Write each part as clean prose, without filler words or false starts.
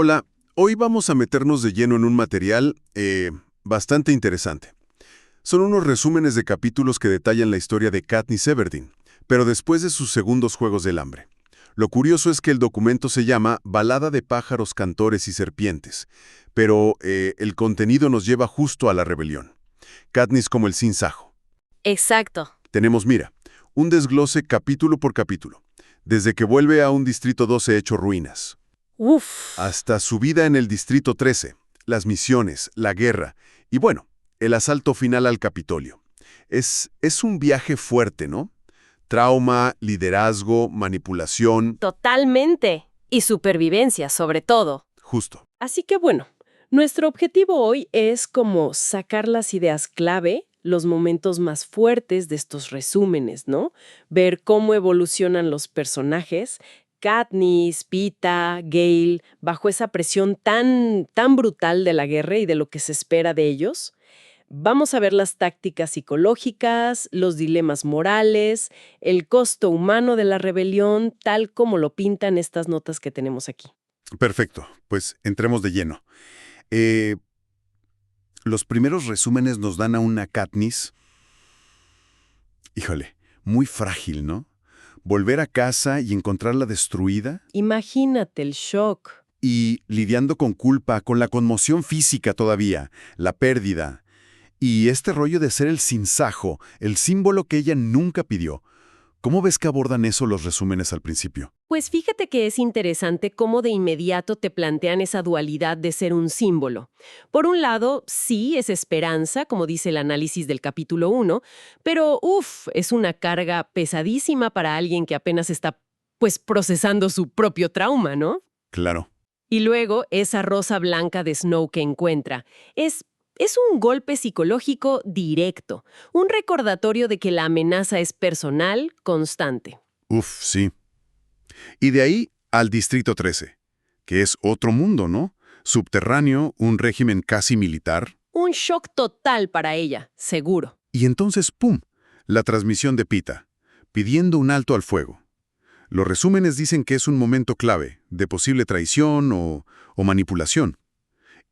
Hola, hoy vamos a meternos de lleno en un material bastante interesante. Son unos resúmenes de capítulos que detallan la historia de Katniss Everdeen, pero después de sus segundos Juegos del Hambre. Lo curioso es que el documento se llama Balada de pájaros, cantores y serpientes, pero el contenido nos lleva justo a la rebelión. Katniss como el Sin Sajo. Exacto. Tenemos, mira, un desglose capítulo por capítulo, desde que vuelve a un Distrito 12 hecho ruinas, Uf. hasta su vida en el Distrito 13, las misiones, la guerra y, bueno, el asalto final al Capitolio. Es un viaje fuerte, ¿no? Trauma, liderazgo, manipulación. Totalmente. Y supervivencia, sobre todo. Justo. Así que bueno, nuestro objetivo hoy es como sacar las ideas clave, los momentos más fuertes de estos resúmenes, ¿no? Ver cómo evolucionan los personajes, Katniss, Peeta, Gale, bajo esa presión tan brutal de la guerra y de lo que se espera de ellos. Vamos a ver las tácticas psicológicas, los dilemas morales, el costo humano de la rebelión, tal como lo pintan estas notas que tenemos aquí. Perfecto, pues entremos de lleno. Los primeros resúmenes nos dan a una Katniss, híjole, muy frágil, ¿no? Volver a casa y encontrarla destruida Imagínate el shock. y lidiando con culpa, con la conmoción física todavía, la pérdida. Y este rollo de ser el sinsajo, el símbolo que ella nunca pidió. ¿Cómo ves que abordan eso los resúmenes al principio? Pues fíjate que es interesante cómo de inmediato te plantean esa dualidad de ser un símbolo. Por un lado, sí, es esperanza, como dice el análisis del capítulo 1, pero es una carga pesadísima para alguien que apenas está, pues, procesando su propio trauma, ¿no? Claro. Y luego, esa rosa blanca de Snow que encuentra. Es un golpe psicológico directo, un recordatorio de que la amenaza es personal, constante. Sí. Y de ahí al Distrito 13, que es otro mundo, ¿no? Subterráneo, un régimen casi militar. Un shock total para ella, seguro. Y entonces, ¡pum!, la transmisión de Peeta, pidiendo un alto al fuego. Los resúmenes dicen que es un momento clave, de posible traición o manipulación.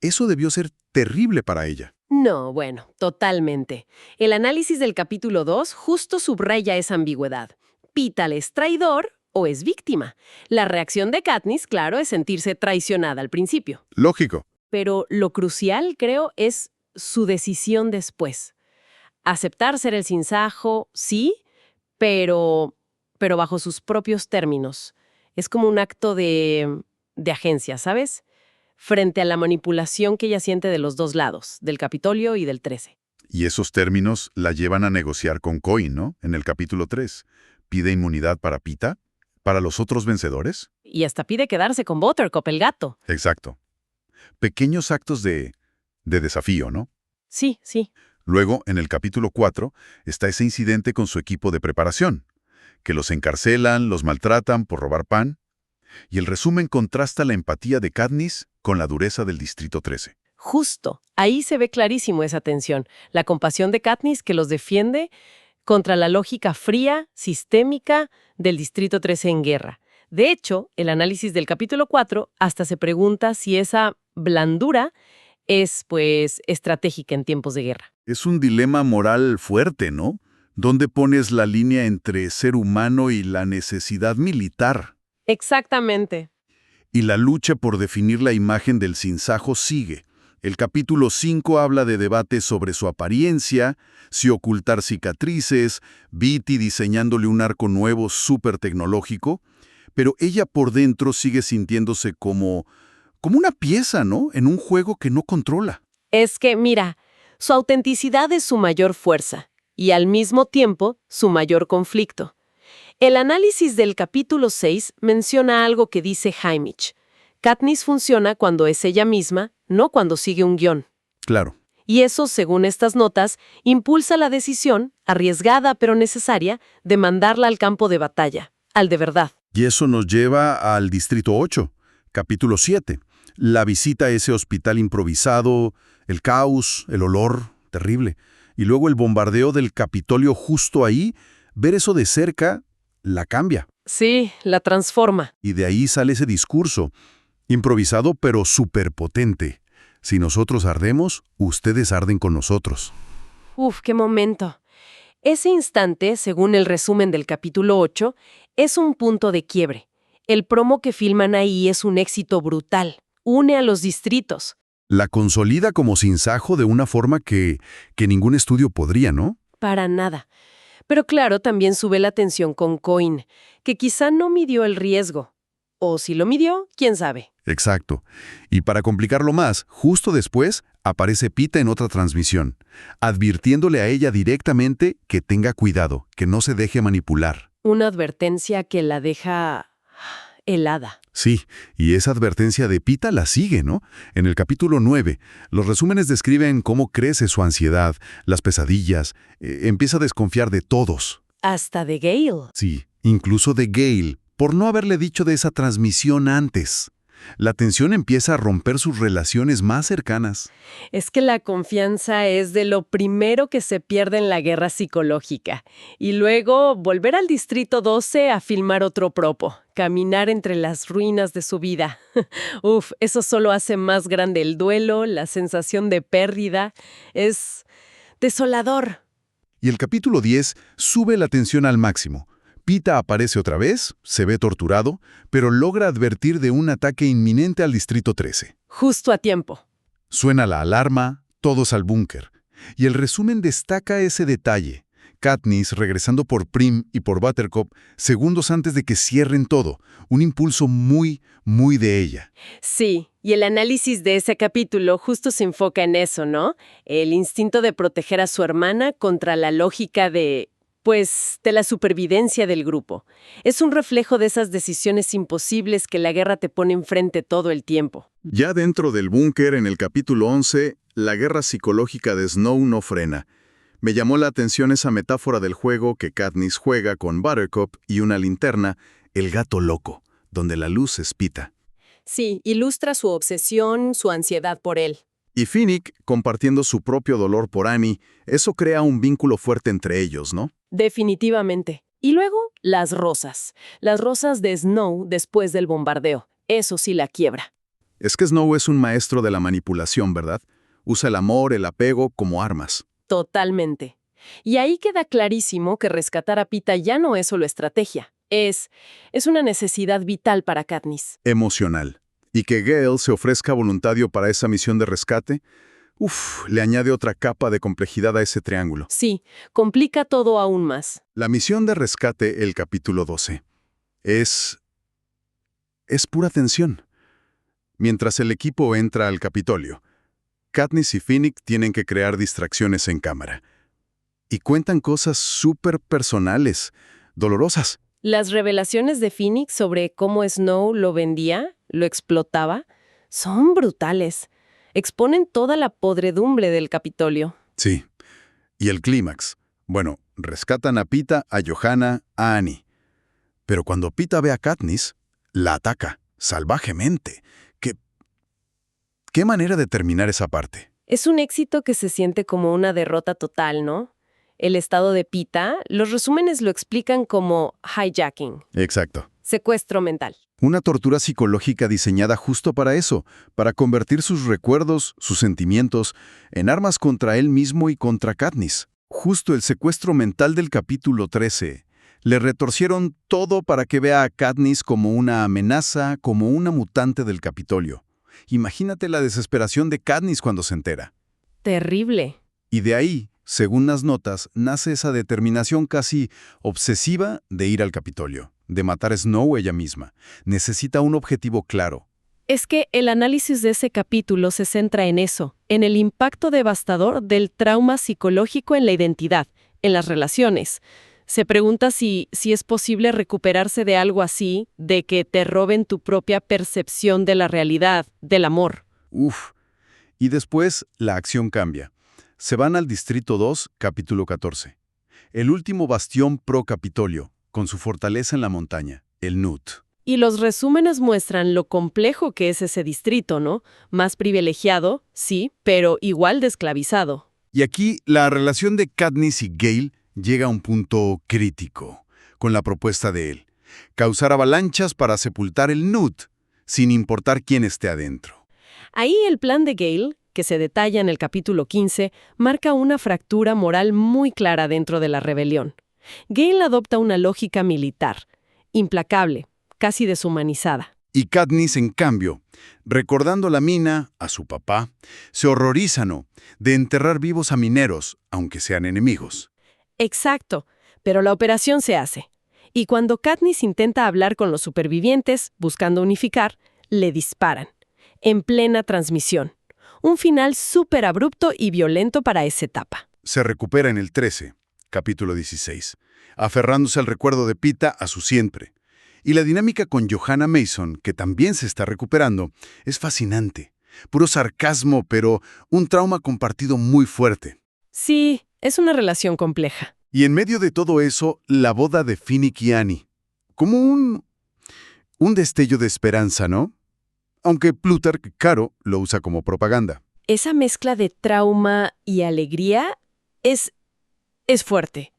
Eso debió ser terrible para ella. No, bueno, totalmente. El análisis del capítulo 2 justo subraya esa ambigüedad. Peeta es traidor o es víctima. La reacción de Katniss, claro, es sentirse traicionada al principio. Lógico. Pero lo crucial, creo, es su decisión después. Aceptar ser el sinsajo, sí, pero bajo sus propios términos. Es como un acto de agencia, ¿sabes? Frente a la manipulación que ella siente de los dos lados, del Capitolio y del 13. Y esos términos la llevan a negociar con Coin, ¿no? En el capítulo 3. Pide inmunidad para Peeta, para los otros vencedores. Y hasta pide quedarse con Buttercup, el gato. Exacto. Pequeños actos de desafío, ¿no? Sí, sí. Luego, en el capítulo 4, está ese incidente con su equipo de preparación, que los encarcelan, los maltratan por robar pan, y el resumen contrasta la empatía de Katniss con la dureza del Distrito 13. Justo. Ahí se ve clarísimo esa tensión. La compasión de Katniss que los defiende contra la lógica fría, sistémica del Distrito 13 en guerra. De hecho, el análisis del capítulo 4 hasta se pregunta si esa blandura es, pues, estratégica en tiempos de guerra. Es un dilema moral fuerte, ¿no? ¿Dónde pones la línea entre ser humano y la necesidad militar? Exactamente. Y la lucha por definir la imagen del sinsajo sigue. El capítulo 5 habla de debates sobre su apariencia, si ocultar cicatrices, Beetee diseñándole un arco nuevo súper tecnológico, pero ella por dentro sigue sintiéndose como una pieza, ¿no? En un juego que no controla. Es que, mira, su autenticidad es su mayor fuerza y al mismo tiempo su mayor conflicto. El análisis del capítulo 6 menciona algo que dice Haymitch. Katniss funciona cuando es ella misma, no cuando sigue un guión. Claro. Y eso, según estas notas, impulsa la decisión, arriesgada pero necesaria, de mandarla al campo de batalla, al de verdad. Y eso nos lleva al Distrito 8, capítulo 7. La visita a ese hospital improvisado, el caos, el olor, terrible. Y luego el bombardeo del Capitolio justo ahí, ver eso de cerca, la cambia. Sí, la transforma. Y de ahí sale ese discurso. Improvisado, pero superpotente. Si nosotros ardemos, ustedes arden con nosotros. Uf, qué momento. Ese instante, según el resumen del capítulo 8, es un punto de quiebre. El promo que filman ahí es un éxito brutal. Une a los distritos. La consolida como sinsajo de una forma que ningún estudio podría, ¿no? Para nada. Pero claro, también sube la tensión con Coin, que quizá no midió el riesgo. O si lo midió, quién sabe. Exacto. Y para complicarlo más, justo después aparece Pita en otra transmisión, advirtiéndole a ella directamente que tenga cuidado, que no se deje manipular. Una advertencia que la deja helada. Sí, y esa advertencia de Pita la sigue, ¿no? En el capítulo 9, los resúmenes describen cómo crece su ansiedad, las pesadillas, empieza a desconfiar de todos. Hasta de Gale. Sí, incluso de Gale, por no haberle dicho de esa transmisión antes. La tensión empieza a romper sus relaciones más cercanas. Es que la confianza es de lo primero que se pierde en la guerra psicológica. Y luego volver al Distrito 12 a filmar otro propo, caminar entre las ruinas de su vida. Uf, eso solo hace más grande el duelo, la sensación de pérdida. Es desolador. Y el capítulo 10 sube la tensión al máximo. Pita aparece otra vez, se ve torturado, pero logra advertir de un ataque inminente al Distrito 13. Justo a tiempo. Suena la alarma, todos al búnker. Y el resumen destaca ese detalle. Katniss regresando por Prim y por Buttercup segundos antes de que cierren todo. Un impulso muy, muy de ella. Sí, y el análisis de ese capítulo justo se enfoca en eso, ¿no? El instinto de proteger a su hermana contra la lógica de la supervivencia del grupo. Es un reflejo de esas decisiones imposibles que la guerra te pone enfrente todo el tiempo. Ya dentro del búnker, en el capítulo 11, la guerra psicológica de Snow no frena. Me llamó la atención esa metáfora del juego que Katniss juega con Buttercup y una linterna, el gato loco, donde la luz es Pita. Sí, ilustra su obsesión, su ansiedad por él. Y Finnick compartiendo su propio dolor por Annie, eso crea un vínculo fuerte entre ellos, ¿no? Definitivamente. Y luego, las rosas. Las rosas de Snow después del bombardeo. Eso sí la quiebra. Es que Snow es un maestro de la manipulación, ¿verdad? Usa el amor, el apego como armas. Totalmente. Y ahí queda clarísimo que rescatar a Pita ya no es solo estrategia. Es una necesidad vital para Katniss. Emocional. Y que Gale se ofrezca voluntario para esa misión de rescate, le añade otra capa de complejidad a ese triángulo. Sí, complica todo aún más. La misión de rescate, el capítulo 12, es pura tensión. Mientras el equipo entra al Capitolio, Katniss y Finnick tienen que crear distracciones en cámara. Y cuentan cosas súper personales, dolorosas. Las revelaciones de Finnick sobre cómo Snow lo vendía, lo explotaba, son brutales. Exponen toda la podredumbre del Capitolio. Sí. Y el clímax. Bueno, rescatan a Pita, a Johanna, a Annie. Pero cuando Pita ve a Katniss, la ataca, salvajemente. ¿Qué manera de terminar esa parte? Es un éxito que se siente como una derrota total, ¿no? El estado de Pita, los resúmenes lo explican como hijacking. Exacto. Secuestro mental. Una tortura psicológica diseñada justo para eso, para convertir sus recuerdos, sus sentimientos, en armas contra él mismo y contra Katniss. Justo el secuestro mental del capítulo 13. Le retorcieron todo para que vea a Katniss como una amenaza, como una mutante del Capitolio. Imagínate la desesperación de Katniss cuando se entera. Terrible. Y de ahí, según las notas, nace esa determinación casi obsesiva de ir al Capitolio, de matar a Snow ella misma. Necesita un objetivo claro. Es que el análisis de ese capítulo se centra en eso, en el impacto devastador del trauma psicológico en la identidad, en las relaciones. Se pregunta si es posible recuperarse de algo así, de que te roben tu propia percepción de la realidad, del amor. Y después la acción cambia. Se van al Distrito 2, capítulo 14. El último bastión pro-Capitolio, con su fortaleza en la montaña, el Nut. Y los resúmenes muestran lo complejo que es ese distrito, ¿no? Más privilegiado, sí, pero igual de esclavizado. Y aquí la relación de Katniss y Gale llega a un punto crítico, con la propuesta de él. Causar avalanchas para sepultar el Nut. sin importar quién esté adentro. Ahí el plan de Gale, que se detalla en el capítulo 15, marca una fractura moral muy clara dentro de la rebelión. Gale adopta una lógica militar, implacable, casi deshumanizada. Y Katniss, en cambio, recordando la mina, a su papá, se horroriza, ¿no?, de enterrar vivos a mineros, aunque sean enemigos. Exacto, pero la operación se hace. Y cuando Katniss intenta hablar con los supervivientes, buscando unificar, le disparan. En plena transmisión. Un final súper abrupto y violento para esa etapa. Se recupera en el 13, capítulo 16, aferrándose al recuerdo de Peeta a su siempre. Y la dinámica con Johanna Mason, que también se está recuperando, es fascinante. Puro sarcasmo, pero un trauma compartido muy fuerte. Sí, es una relación compleja. Y en medio de todo eso, la boda de Finnick y Annie. Como un destello de esperanza, ¿no? Aunque Plutarch, Caro, lo usa como propaganda. Esa mezcla de trauma y alegría es fuerte.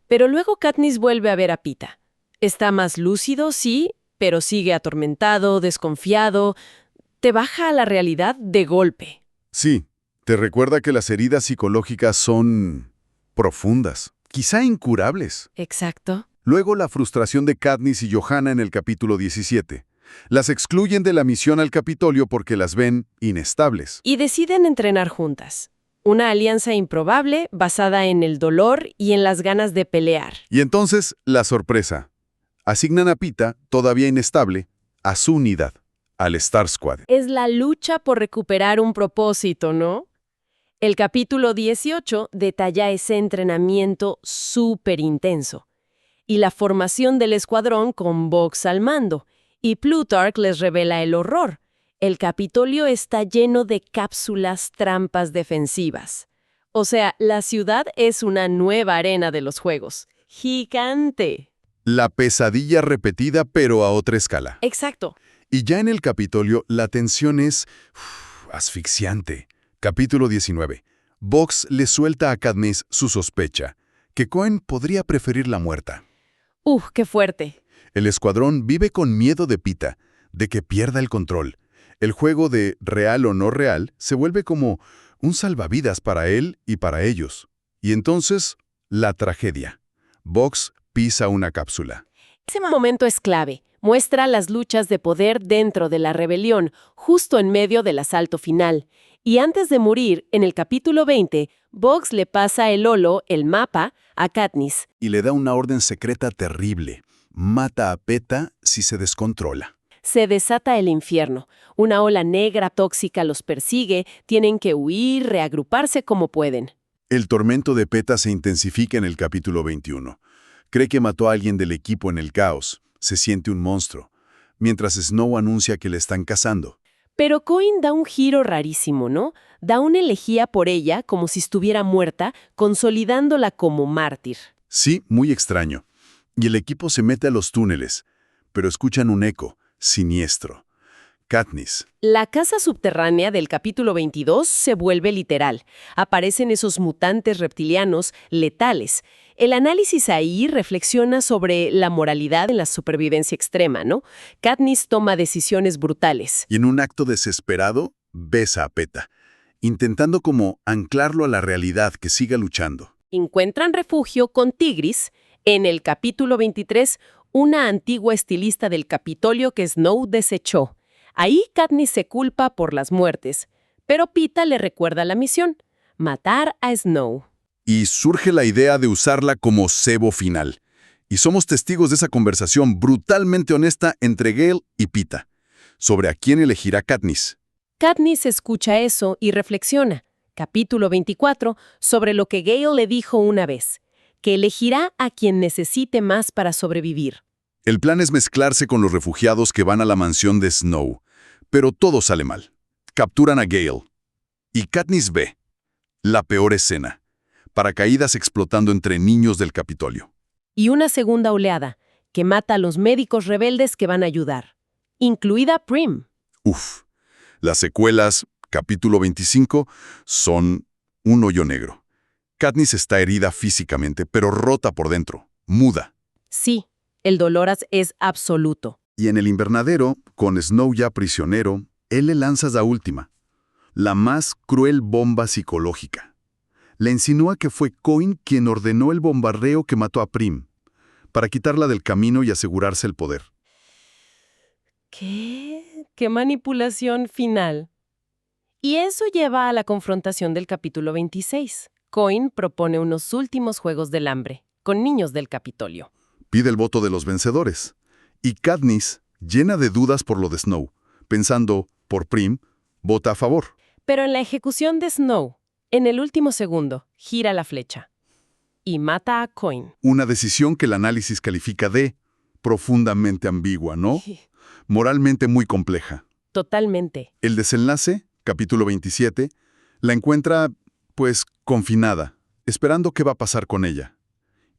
Pero luego Katniss vuelve a ver a Peeta. Está más lúcido, sí, pero sigue atormentado, desconfiado. Te baja a la realidad de golpe. Sí, te recuerda que las heridas psicológicas son profundas, quizá incurables. Exacto. Luego la frustración de Katniss y Johanna en el capítulo 17. Las excluyen de la misión al Capitolio porque las ven inestables. Y deciden entrenar juntas. Una alianza improbable basada en el dolor y en las ganas de pelear. Y entonces, la sorpresa. Asignan a Peeta, todavía inestable, a su unidad, al Star Squad. Es la lucha por recuperar un propósito, ¿no? El capítulo 18 detalla ese entrenamiento súper intenso. Y la formación del escuadrón con Boggs al mando. Y Plutarch les revela el horror. El Capitolio está lleno de cápsulas trampas defensivas. O sea, la ciudad es una nueva arena de los juegos. ¡Gigante! La pesadilla repetida, pero a otra escala. Exacto. Y ya en el Capitolio, la tensión es asfixiante. Capítulo 19. Boggs le suelta a Katniss su sospecha, que Cohen podría preferir la muerta. ¡Qué fuerte! El escuadrón vive con miedo de Peeta, de que pierda el control. El juego de real o no real se vuelve como un salvavidas para él y para ellos. Y entonces, la tragedia. Boggs pisa una cápsula. Ese momento es clave. Muestra las luchas de poder dentro de la rebelión, justo en medio del asalto final. Y antes de morir, en el capítulo 20, Boggs le pasa el holo, el mapa, a Katniss. Y le da una orden secreta terrible. Mata a Peeta si se descontrola. Se desata el infierno. Una ola negra tóxica los persigue, tienen que huir, reagruparse como pueden. El tormento de Peeta se intensifica en el capítulo 21. Cree que mató a alguien del equipo en el caos. Se siente un monstruo. Mientras Snow anuncia que le están cazando. Pero Cohen da un giro rarísimo, ¿no? Da una elegía por ella como si estuviera muerta, consolidándola como mártir. Sí, muy extraño. Y el equipo se mete a los túneles, pero escuchan un eco siniestro. Katniss. La casa subterránea del capítulo 22 se vuelve literal. Aparecen esos mutantes reptilianos letales. El análisis ahí reflexiona sobre la moralidad en la supervivencia extrema, ¿no? Katniss toma decisiones brutales. Y en un acto desesperado, besa a Peeta, intentando como anclarlo a la realidad, que siga luchando. Encuentran refugio con Tigris. En el capítulo 23, una antigua estilista del Capitolio que Snow desechó. Ahí Katniss se culpa por las muertes, pero Peeta le recuerda la misión, matar a Snow. Y surge la idea de usarla como cebo final. Y somos testigos de esa conversación brutalmente honesta entre Gale y Peeta, sobre a quién elegirá Katniss. Katniss escucha eso y reflexiona, capítulo 24, sobre lo que Gale le dijo una vez, que elegirá a quien necesite más para sobrevivir. El plan es mezclarse con los refugiados que van a la mansión de Snow, pero todo sale mal. Capturan a Gale. Y Katniss ve la peor escena. Paracaídas explotando entre niños del Capitolio. Y una segunda oleada, que mata a los médicos rebeldes que van a ayudar, incluida Prim. Uf. Las secuelas, capítulo 25, son un hoyo negro. Katniss está herida físicamente, pero rota por dentro, muda. Sí, el dolor es absoluto. Y en el invernadero, con Snow ya prisionero, él le lanza la última, la más cruel bomba psicológica. Le insinúa que fue Coin quien ordenó el bombardeo que mató a Prim, para quitarla del camino y asegurarse el poder. ¿Qué? ¡Qué manipulación final! Y eso lleva a la confrontación del capítulo 26. Coin propone unos últimos Juegos del Hambre, con niños del Capitolio. Pide el voto de los vencedores. Y Katniss, llena de dudas por lo de Snow, pensando, por Prim, vota a favor. Pero en la ejecución de Snow, en el último segundo, gira la flecha y mata a Coin. Una decisión que el análisis califica de profundamente ambigua, ¿no? Moralmente muy compleja. Totalmente. El desenlace, capítulo 27, la encuentra, pues, confinada, esperando qué va a pasar con ella.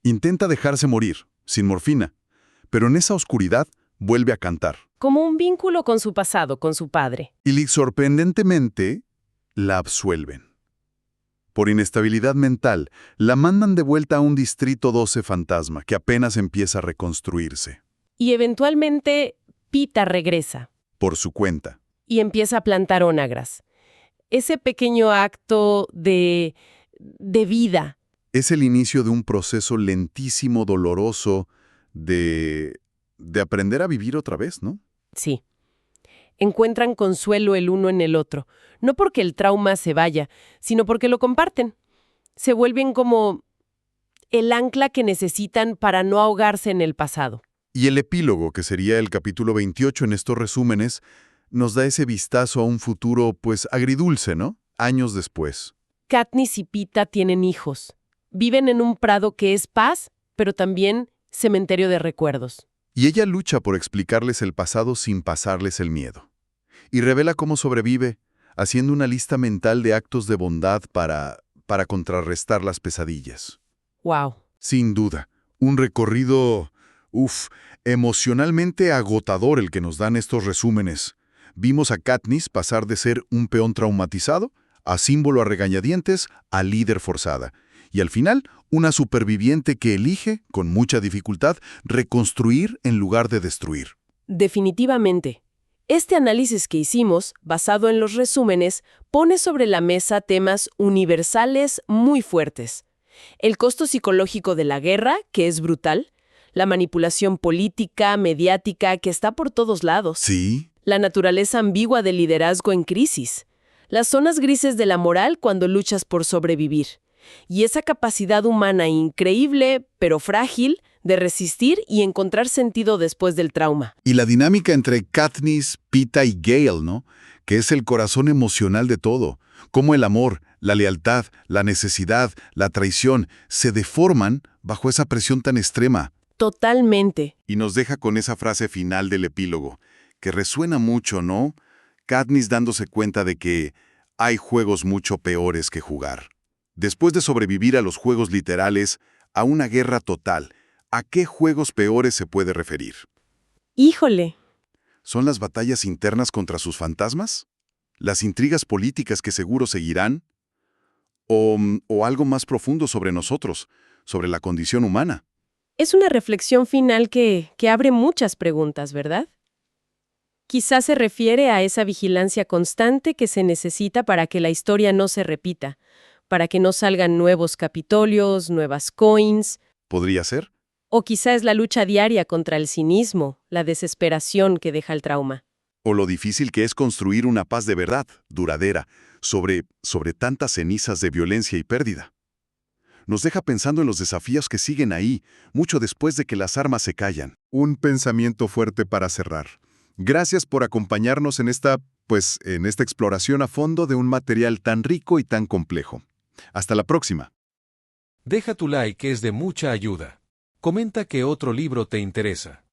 Intenta dejarse morir, sin morfina, pero en esa oscuridad vuelve a cantar. Como un vínculo con su pasado, con su padre. Y sorprendentemente, la absuelven. Por inestabilidad mental, la mandan de vuelta a un Distrito 12 fantasma que apenas empieza a reconstruirse. Y eventualmente, Pita regresa. Por su cuenta. Y empieza a plantar onagras. Ese pequeño acto de vida. Es el inicio de un proceso lentísimo, doloroso, de aprender a vivir otra vez, ¿no? Sí. Encuentran consuelo el uno en el otro. No porque el trauma se vaya, sino porque lo comparten. Se vuelven como el ancla que necesitan para no ahogarse en el pasado. Y el epílogo, que sería el capítulo 28 en estos resúmenes, nos da ese vistazo a un futuro, pues, agridulce, ¿no? Años después. Katniss y Pita tienen hijos. Viven en un prado que es paz, pero también cementerio de recuerdos. Y ella lucha por explicarles el pasado sin pasarles el miedo. Y revela cómo sobrevive, haciendo una lista mental de actos de bondad para contrarrestar las pesadillas. ¡Wow! Sin duda, un recorrido, emocionalmente agotador el que nos dan estos resúmenes. Vimos a Katniss pasar de ser un peón traumatizado, a símbolo a regañadientes, a líder forzada. Y al final, una superviviente que elige, con mucha dificultad, reconstruir en lugar de destruir. Definitivamente. Este análisis que hicimos, basado en los resúmenes, pone sobre la mesa temas universales muy fuertes. El costo psicológico de la guerra, que es brutal, la manipulación política, mediática, que está por todos lados. Sí. La naturaleza ambigua del liderazgo en crisis. Las zonas grises de la moral cuando luchas por sobrevivir. Y esa capacidad humana increíble, pero frágil, de resistir y encontrar sentido después del trauma. Y la dinámica entre Katniss, Pita y Gale, ¿no? Que es el corazón emocional de todo. Cómo el amor, la lealtad, la necesidad, la traición se deforman bajo esa presión tan extrema. Totalmente. Y nos deja con esa frase final del epílogo, que resuena mucho, ¿no? Katniss dándose cuenta de que hay juegos mucho peores que jugar. Después de sobrevivir a los juegos literales, a una guerra total, ¿a qué juegos peores se puede referir? ¡Híjole! ¿Son las batallas internas contra sus fantasmas? ¿Las intrigas políticas que seguro seguirán? ¿O algo más profundo sobre nosotros, sobre la condición humana? Es una reflexión final que abre muchas preguntas, ¿verdad? Quizás se refiere a esa vigilancia constante que se necesita para que la historia no se repita, para que no salgan nuevos Capitolios, nuevas Coins. ¿Podría ser? O quizá es la lucha diaria contra el cinismo, la desesperación que deja el trauma. O lo difícil que es construir una paz de verdad, duradera, sobre tantas cenizas de violencia y pérdida. Nos deja pensando en los desafíos que siguen ahí, mucho después de que las armas se callan. Un pensamiento fuerte para cerrar. Gracias por acompañarnos en esta exploración a fondo de un material tan rico y tan complejo. Hasta la próxima. Deja tu like, que es de mucha ayuda. Comenta qué otro libro te interesa.